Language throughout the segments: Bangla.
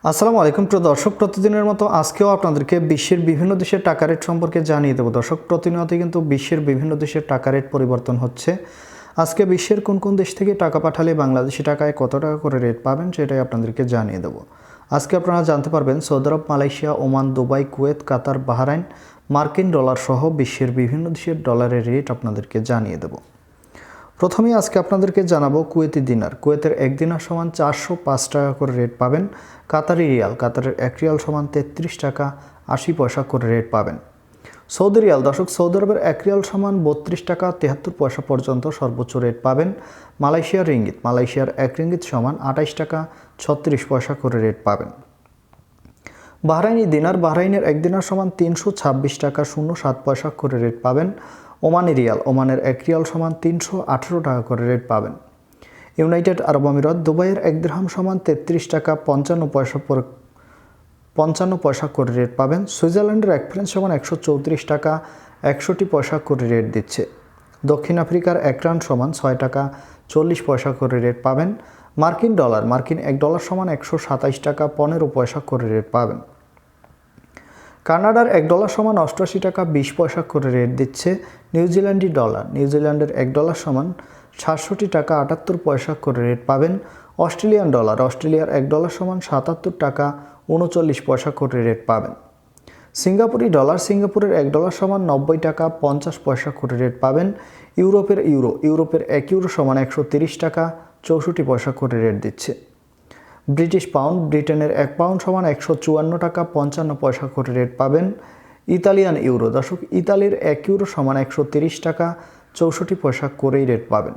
আসসালামু আলাইকুম প্রিয় দর্শক, প্রতিদিনের মতো আজকেও আপনাদেরকে বিশ্বের বিভিন্ন দেশের টাকা রেট সম্পর্কে জানিয়ে দেবো। দর্শক, প্রতিনিয়তই কিন্তু বিশ্বের বিভিন্ন দেশের টাকা রেট পরিবর্তন হচ্ছে। আজকে বিশ্বের কোন কোন দেশ থেকে টাকা পাঠালে বাংলাদেশি টাকায় কত টাকা করে রেট পাবেন সেটাই আপনাদেরকে জানিয়ে দেবো। আজকে আপনারা জানতে পারবেন সৌদি আরব, মালয়েশিয়া, ওমান, দুবাই, কুয়েত, কাতার, বাহরাইন, মার্কিন ডলার সহ বিশ্বের বিভিন্ন দেশের ডলারের রেট আপনাদেরকে জানিয়ে দেবো। প্রথমেই আজকে আপনাদেরকে জানাবো কুয়েতি দিনার। কুয়েতের 1 দিনার সমান 405 টাকা করে রেট পাবেন। কাতারি রিয়াল, কাতারের 1 রিয়াল সমান 33 টাকা 80 পয়সা করে রেট পাবেন। সৌদি রিয়াল, দর্শক, সৌদি আরবের 1 রিয়াল সমান 32 টাকা 73 পয়সা পর্যন্ত সর্বোচ্চ রেট পাবেন। মালয়েশিয়ার রিঙ্গিত, মালয়েশিয়ার 1 রিঙ্গিত সমান 28 টাকা 36 পয়সা করে রেট পাবেন। বাহরাইনি দিনার, বাহরাইনের 1 দিনার সমান 326 টাকা 07 পয়সা করে রেট পাবেন। ওমানি রিয়াল, ওমানের 1 রিয়াল সমান 318 টাকা করে রেট পাবেন। ইউনাইটেড আরব আমিরাত, দুবাইয়ের 1 দিরহাম সমান 33 টাকা 55 পয়সা করে রেট পাবেন। সুইজারল্যান্ডের 1 ফ্রাঙ্ক সমান 134 টাকা 61 পয়সা করে রেট দিচ্ছে। দক্ষিণ আফ্রিকার 1 রান সমান 6 টাকা 40 পয়সা করে রেট পাবেন। মার্কিন ডলার, মার্কিন 1 ডলার সমান 127 টাকা 15 পয়সা করে রেট পাবেন। কানাডার 1 ডলার সমান 88 টাকা 20 পয়সা করে রেট দিচ্ছে। নিউজিল্যান্ডি ডলার, নিউজিল্যান্ডের 1 ডলার সমান 67 টাকা 78 পয়সা করে রেট পাবেন। অস্ট্রেলিয়ান ডলার, অস্ট্রেলিয়ার 1 ডলার সমান 77 টাকা 39 পয়সা করে রেট পাবেন। সিঙ্গাপুরি ডলার, সিঙ্গাপুরের 1 ডলার সমান 90 টাকা 50 পয়সা করে রেট পাবেন। ইউরোপের ইউরো, ইউরোপের 1 ইউরো সমান 130 টাকা 64 পয়সা করে রেট দিচ্ছে। ব্রিটিশ পাউন্ড, ব্রিটেনের 1 পাউন্ড সমান 154 টাকা 55 পয়সা করে রেট পাবেন। ইতালিয়ান ইউরো, দর্শক, ইতালির 1 ইউরো সমান 130 টাকা 64 পয়সা করেই রেট পাবেন।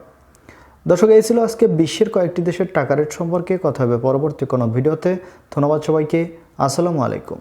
দর্শক, এই ছিল আজকে বিশ্বের কয়েকটি দেশের টাকা রেট সম্পর্কে কথা হবে পরবর্তী কোনো ভিডিওতে। ধন্যবাদ সবাইকে। আসসালামু আলাইকুম।